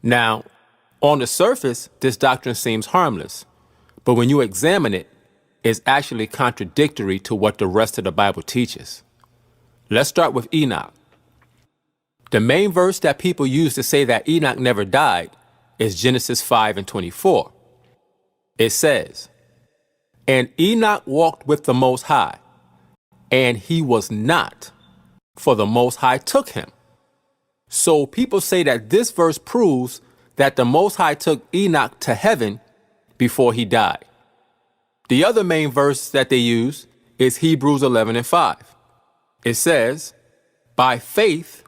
Now, on the surface, this doctrine seems harmless, but when you examine it, it's actually contradictory to what the rest of the Bible teaches. Let's start with Enoch. The main verse that people use to say that Enoch never died is Genesis 5:24. It says, "And Enoch walked with the Most High, and he was not, for the Most High took him." So people say that this verse proves that the Most High took Enoch to heaven before he died. The other main verse that they use is Hebrews 11:5. It says, "By faith,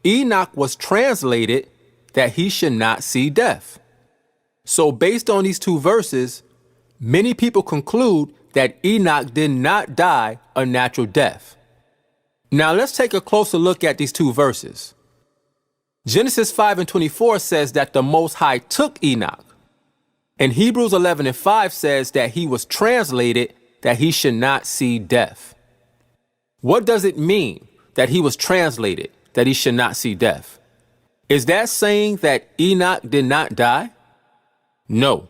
Enoch was translated that he should not see death." So based on these two verses, many people conclude that Enoch did not die a natural death. Now let's take a closer look at these two verses. Genesis 5:24 says that the Most High took Enoch. And Hebrews 11:5 says that he was translated that he should not see death. What does it mean that he was translated that he should not see death? Is that saying that Enoch did not die? No.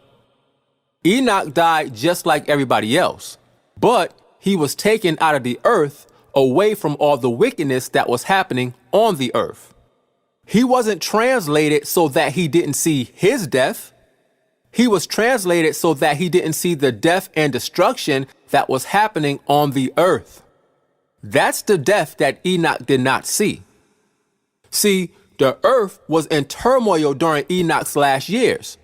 Enoch died just like everybody else, but he was taken out of the earth away from all the wickedness that was happening on the earth. He wasn't translated so that he didn't see his death. He was translated so that he didn't see the death and destruction that was happening on the earth. That's the death that Enoch did not see. See, the earth was in turmoil during Enoch's last years.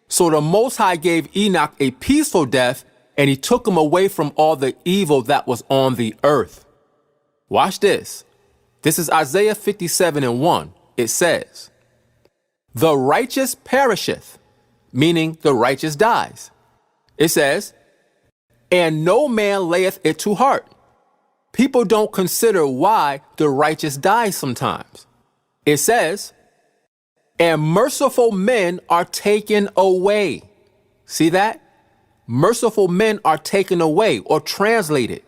So the Most High gave Enoch a peaceful death, and he took him away from all the evil that was on the earth. Watch this. This is Isaiah 57:1. It says, "The righteous perisheth," meaning the righteous dies. It says, "And no man layeth it to heart." People don't consider why the righteous die sometimes. It says, "And merciful men are taken away." See that? Merciful men are taken away or translated,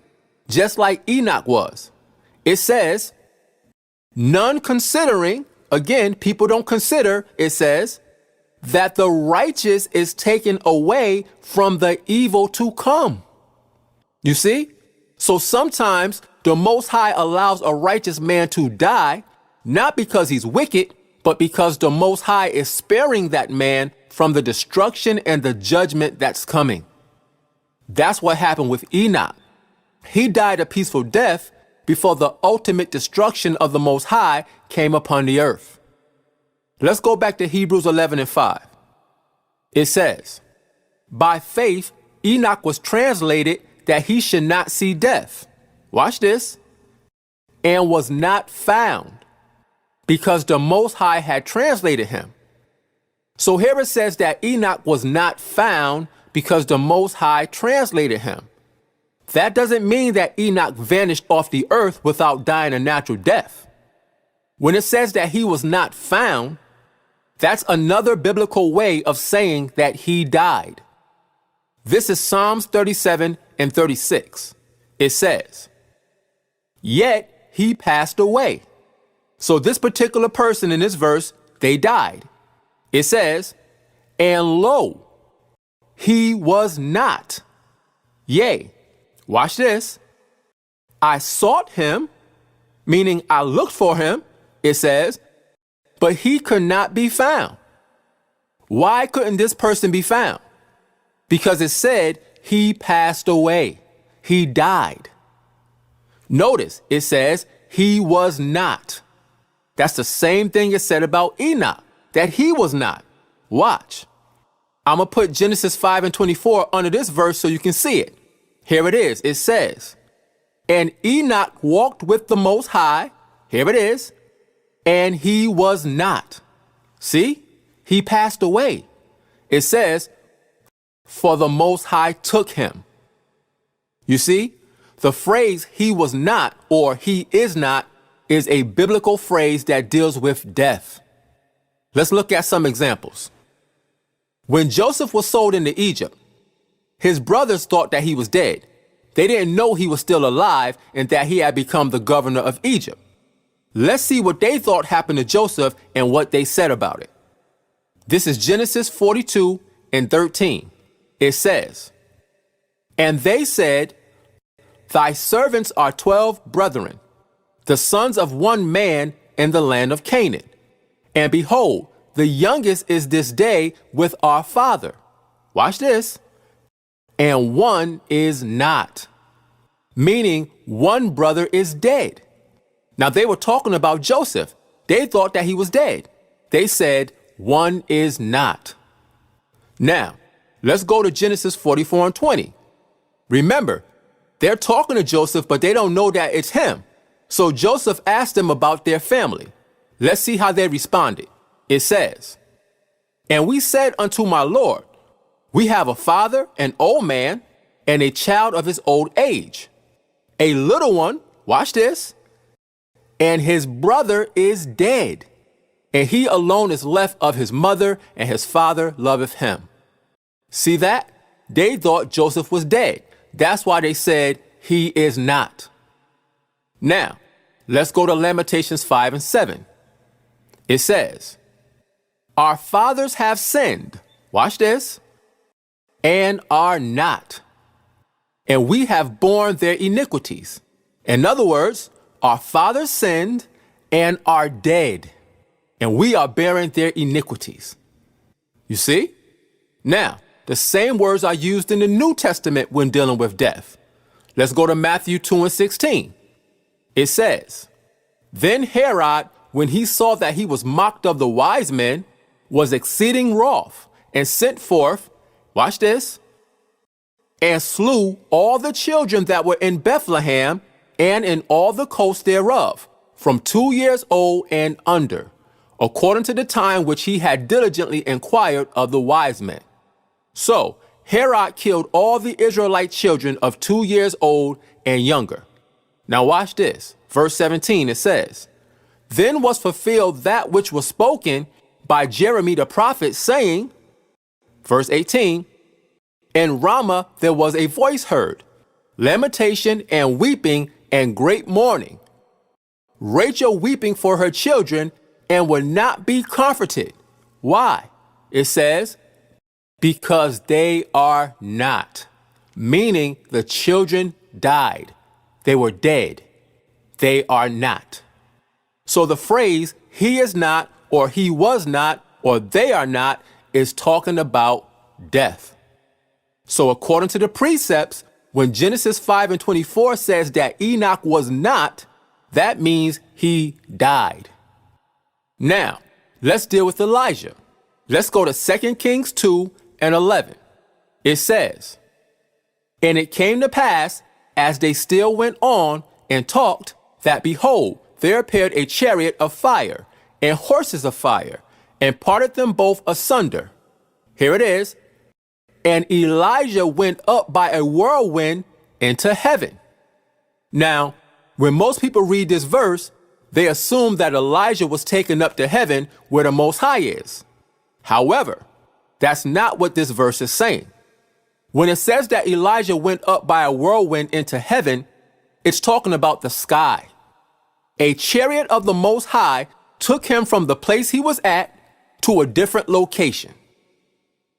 just like Enoch was. It says, "None considering," again, people don't consider, it says, "that the righteous is taken away from the evil to come." You see? So sometimes the Most High allows a righteous man to die, not because he's wicked, but because the Most High is sparing that man from the destruction and the judgment that's coming. That's what happened with Enoch. He died a peaceful death before the ultimate destruction of the Most High came upon the earth. Let's go back to Hebrews 11:5. It says, "By faith, Enoch was translated that he should not see death." Watch this. "And was not found, because the Most High had translated him." So here it says that Enoch was not found because the Most High translated him. That doesn't mean that Enoch vanished off the earth without dying a natural death. When it says that he was not found, that's another biblical way of saying that he died. This is Psalms 37:36. It says, "Yet he passed away." So this particular person in this verse, they died. It says, "And lo, he was not. Yea," watch this, "I sought him," meaning I looked for him, it says, "but he could not be found." Why couldn't this person be found? Because it said he passed away. He died. Notice it says he was not. That's the same thing it said about Enoch, that he was not. Watch. I'm going to put Genesis 5:24 under this verse so you can see it. Here it is. It says, "And Enoch walked with the Most High." Here it is. "And he was not." See? He passed away. It says, "For the Most High took him." You see? The phrase "he was not" or "he is not" is a biblical phrase that deals with death. Let's look at some examples. When Joseph was sold into Egypt, his brothers thought that he was dead. They didn't know he was still alive and that he had become the governor of Egypt. Let's see what they thought happened to Joseph and what they said about it. This is Genesis 42 and 13. It says, "And they said, Thy servants are 12 brethren, the sons of one man in the land of Canaan. And behold, the youngest is this day with our father." Watch this. "And one is not." Meaning one brother is dead. Now they were talking about Joseph. They thought that he was dead. They said, "One is not." Now, let's go to Genesis 44 and 20. Remember, they're talking to Joseph, but they don't know that it's him. So Joseph asked them about their family. Let's see how they responded. It says, "And we said unto my Lord, We have a father, an old man, and a child of his old age. A little one," watch this, "and his brother is dead, and he alone is left of his mother, and his father loveth him." See that? They thought Joseph was dead. That's why they said he is not. Now, let's go to Lamentations 5 and 7. It says, "Our fathers have sinned," watch this, "and are not, and we have borne their iniquities." In other words, our fathers sinned and are dead, and we are bearing their iniquities. You see? Now, the same words are used in the New Testament when dealing with death. Let's go to Matthew 2 and 16. It says, "Then Herod, when he saw that he was mocked of the wise men, was exceeding wroth, and sent forth," watch this, "and slew all the children that were in Bethlehem and in all the coast thereof, from 2 years old and under, according to the time which he had diligently inquired of the wise men." So Herod killed all the Israelite children of 2 years old and younger. Now watch this. Verse 17, it says, "Then was fulfilled that which was spoken by Jeremy the prophet, saying," verse 18, "In Ramah there was a voice heard, lamentation and weeping and great mourning. Rachel weeping for her children and would not be comforted." Why? It says, "Because they are not," meaning the children died. They were dead. They are not. So the phrase "he is not," or "he was not," or "they are not" is talking about death. So according to the precepts, when Genesis 5 and 24 says that Enoch was not, that means he died. Now, let's deal with Elijah. Let's go to 2 Kings 2 and 11. It says, "And it came to pass, as they still went on and talked, that behold, there appeared a chariot of fire and horses of fire, and parted them both asunder." Here it is. "And Elijah went up by a whirlwind into heaven." Now, when most people read this verse, they assume that Elijah was taken up to heaven where the Most High is. However, that's not what this verse is saying. When it says that Elijah went up by a whirlwind into heaven, it's talking about the sky. A chariot of the Most High took him from the place he was at to a different location.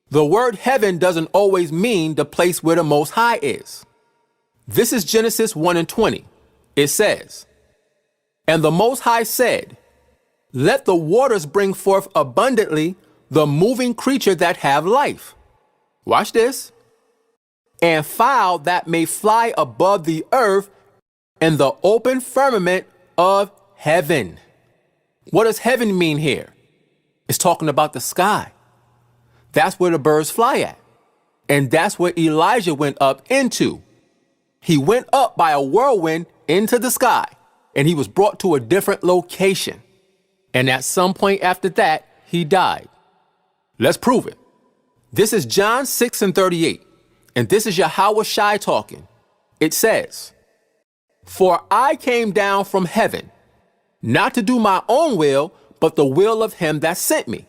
The word heaven doesn't always mean the place where the Most High is. This is Genesis 1 and 20. It says, "And the Most High said, Let the waters bring forth abundantly the moving creature that have life." Watch this. "And fowl that may fly above the earth in the open firmament of heaven." What does heaven mean here? It's talking about the sky. That's where the birds fly at. And that's where Elijah went up into. He went up by a whirlwind into the sky, and he was brought to a different location. And at some point after that, he died. Let's prove it. This is John 6 and 38, and this is Yahweh Shai talking. It says, "For I came down from heaven, not to do my own will, but the will of him that sent me."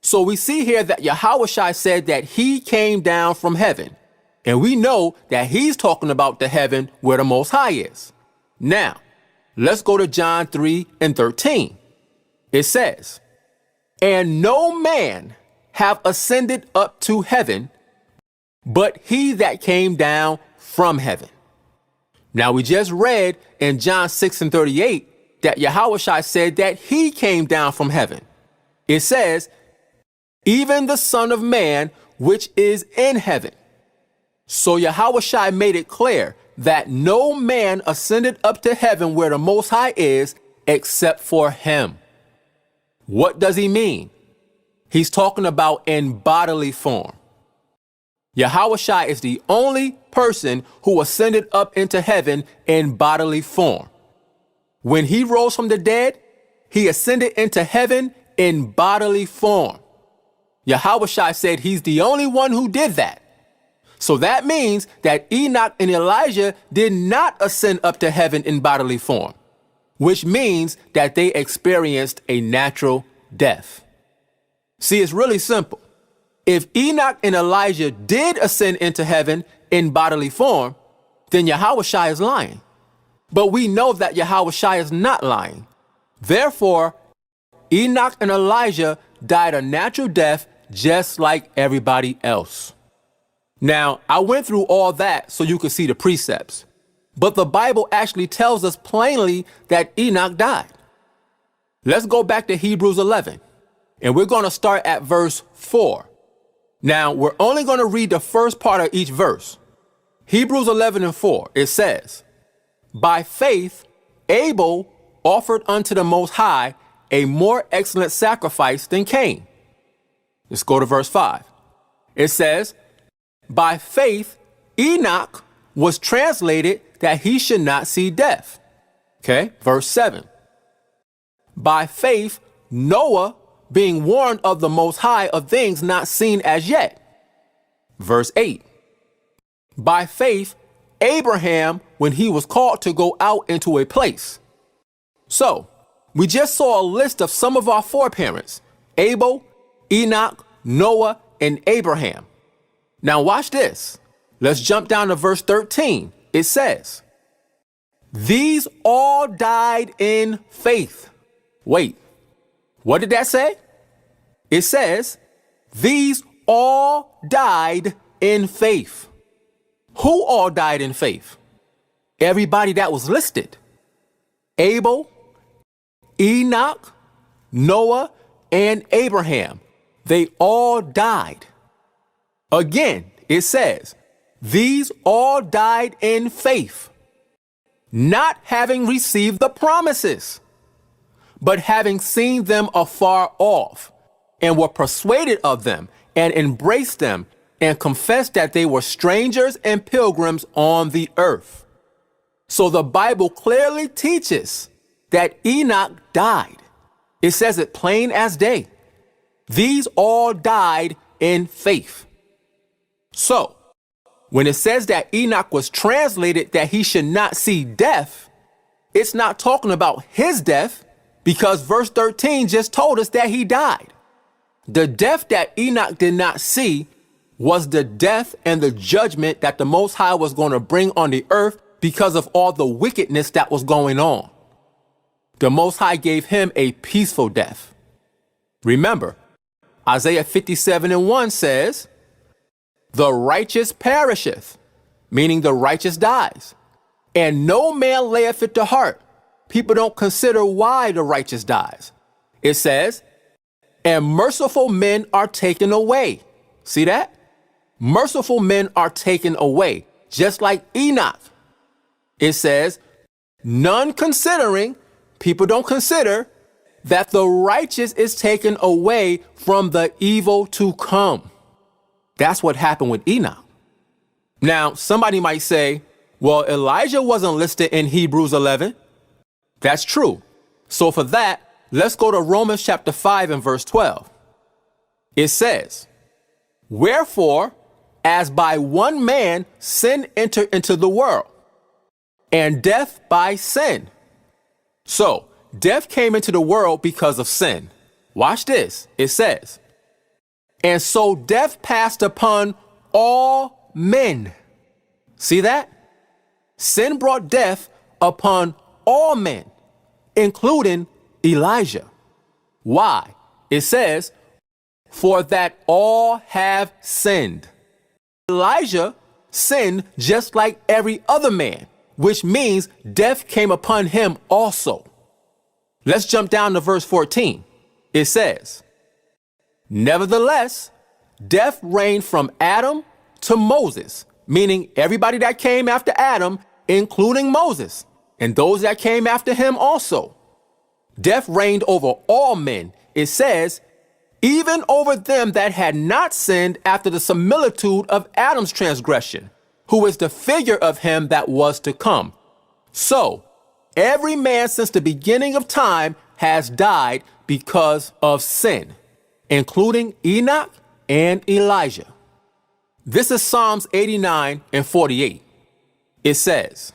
So we see here that Yahweh Shai said that he came down from heaven, and we know that he's talking about the heaven where the Most High is. Now, let's go to John 3 and 13. It says, And no man have ascended up to heaven, but he that came down from heaven. Now we just read in John 6:38 that Yahushua said that he came down from heaven. It says, even the Son of Man, which is in heaven. So Yahushua made it clear that no man ascended up to heaven where the Most High is except for him. What does he mean? He's talking about in bodily form. Yahushua is the only person who ascended up into heaven in bodily form. When he rose from the dead, he ascended into heaven in bodily form. Yahushua said he's the only one who did that. So that means that Enoch and Elijah did not ascend up to heaven in bodily form, which means that they experienced a natural death. See, it's really simple. If Enoch and Elijah did ascend into heaven in bodily form, then Yahushua is lying. But we know that Yahushua is not lying. Therefore, Enoch and Elijah died a natural death just like everybody else. Now, I went through all that so you could see the precepts, but the Bible actually tells us plainly that Enoch died. Let's go back to Hebrews 11, and we're going to start at verse 4. Now, we're only going to read the first part of each verse. Hebrews 11:4, it says, by faith, Abel offered unto the Most High a more excellent sacrifice than Cain. Let's go to verse 5. It says, by faith, Enoch was translated that he should not see death. Okay, verse 7. By faith, Noah, being warned of the Most High of things not seen as yet. Verse 8. By faith, Abraham, when he was called to go out into a place. So, we just saw a list of some of our foreparents: Abel, Enoch, Noah, and Abraham. Now watch this. Let's jump down to verse 13. It says, these all died in faith. Wait, what did that say? It says, these all died in faith. Who all died in faith? Everybody that was listed. Abel, Enoch, Noah, and Abraham. They all died. Again, it says, these all died in faith, not having received the promises, but having seen them afar off, and were persuaded of them, and embraced them, and confessed that they were strangers and pilgrims on the earth. So the Bible clearly teaches that Enoch died. It says it plain as day. These all died in faith. So, when it says that Enoch was translated that he should not see death, it's not talking about his death, because verse 13 just told us that he died. The death that Enoch did not see was the death and the judgment that the Most High was going to bring on the earth because of all the wickedness that was going on. The Most High gave him a peaceful death. Remember, Isaiah 57:1 says, the righteous perisheth, meaning the righteous dies, and no man layeth it to heart. People don't consider why the righteous dies. It says, and merciful men are taken away. See that? Merciful men are taken away, just like Enoch. It says, none considering, people don't consider that the righteous is taken away from the evil to come. That's what happened with Enoch. Now, somebody might say, well, Elijah wasn't listed in Hebrews 11. That's true. So for that, let's go to Romans chapter 5 and verse 12. It says, wherefore, as by one man sin entered into the world, and death by sin. So, death came into the world because of sin. Watch this. It says, and so death passed upon all men. See that? Sin brought death upon all men, including Elijah. Why? It says, for that all have sinned. Elijah sinned just like every other man, which means death came upon him also. Let's jump down to verse 14. It says, nevertheless, death reigned from Adam to Moses, meaning everybody that came after Adam, including Moses, and those that came after him also. Death reigned over all men. It says, even over them that had not sinned after the similitude of Adam's transgression, who is the figure of him that was to come. So, every man since the beginning of time has died because of sin, including Enoch and Elijah. This is Psalms 89 and 48. It says,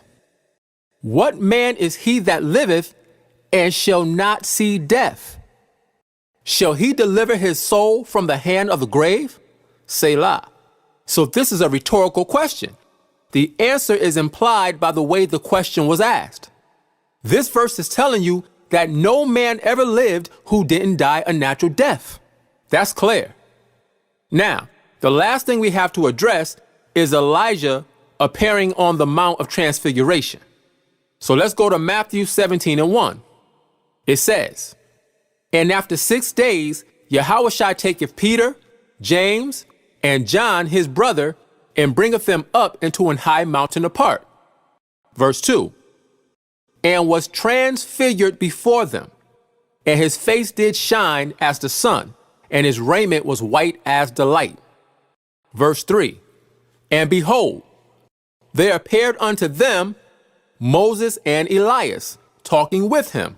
what man is he that liveth and shall not see death? Shall he deliver his soul from the hand of the grave? Selah. So this is a rhetorical question. The answer is implied by the way the question was asked. This verse is telling you that no man ever lived who didn't die a natural death. That's clear. Now, the last thing we have to address is Elijah appearing on the Mount of Transfiguration. So let's go to Matthew 17 and 1. It says, and after 6 days, Yahushua taketh Peter, James, and John his brother, and bringeth them up into an high mountain apart. Verse 2. And was transfigured before them, and his face did shine as the sun, and his raiment was white as the light. Verse 3. And behold, there appeared unto them Moses and Elias, talking with him.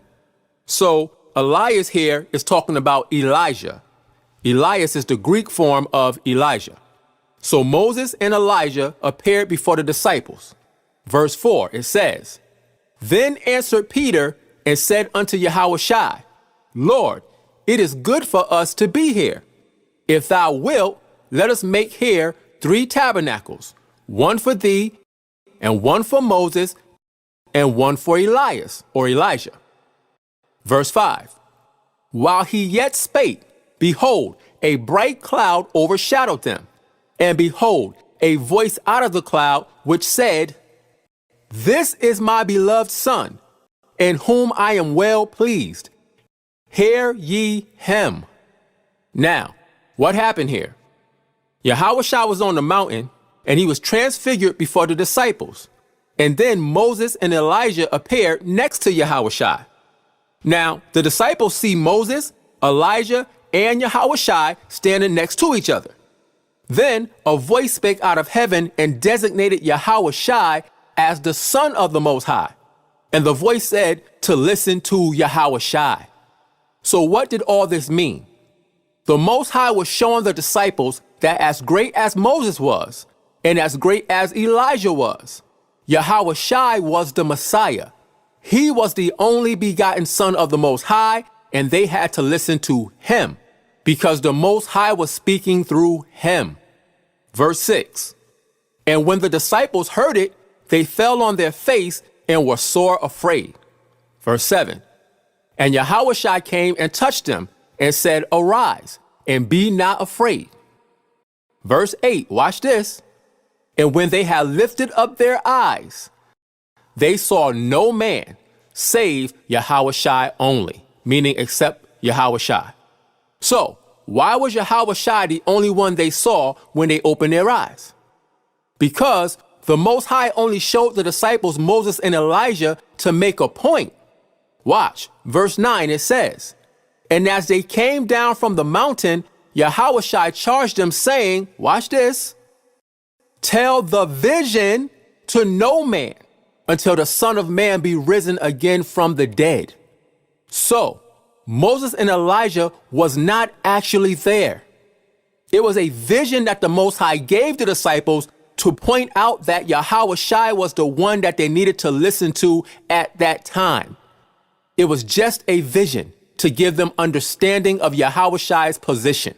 So Elias here is talking about Elijah. Elias is the Greek form of Elijah. So Moses and Elijah appeared before the disciples. Verse 4, it says, then answered Peter and said unto Yahushua, Lord, it is good for us to be here. If thou wilt, let us make here 3 tabernacles, one for thee, and one for Moses, and one for Elias or Elijah. Verse 5, while he yet spake, behold, a bright cloud overshadowed them. And behold, a voice out of the cloud which said, this is my beloved Son, in whom I am well pleased. Hear ye him. Now, what happened here? Yahushua was on the mountain, and he was transfigured before the disciples. And then Moses and Elijah appeared next to Yahushua. Now, the disciples see Moses, Elijah, and Yahushua standing next to each other. Then a voice spake out of heaven and designated Yahushua as the Son of the Most High. And the voice said to listen to Yahushua. So what did all this mean? The Most High was showing the disciples that as great as Moses was, and as great as Elijah was, Yahushua was the Messiah. He was the only begotten Son of the Most High, and they had to listen to him, because the Most High was speaking through him. Verse 6, and when the disciples heard it, they fell on their face and were sore afraid. Verse 7, and Yahushua came and touched them and said, arise, and be not afraid. Verse 8, watch this. And when they had lifted up their eyes, they saw no man save Yahushua only, meaning except Yahushua. So, why was Yahushua the only one they saw when they opened their eyes? Because the Most High only showed the disciples Moses and Elijah to make a point. Watch, verse 9, it says, and as they came down from the mountain, Yahushua charged them, saying, watch this, tell the vision to no man until the Son of Man be risen again from the dead. So, Moses and Elijah was not actually there. It was a vision that the Most High gave the disciples to point out that Yahushua was the one that they needed to listen to at that time. It was just a vision to give them understanding of Yahushua's position.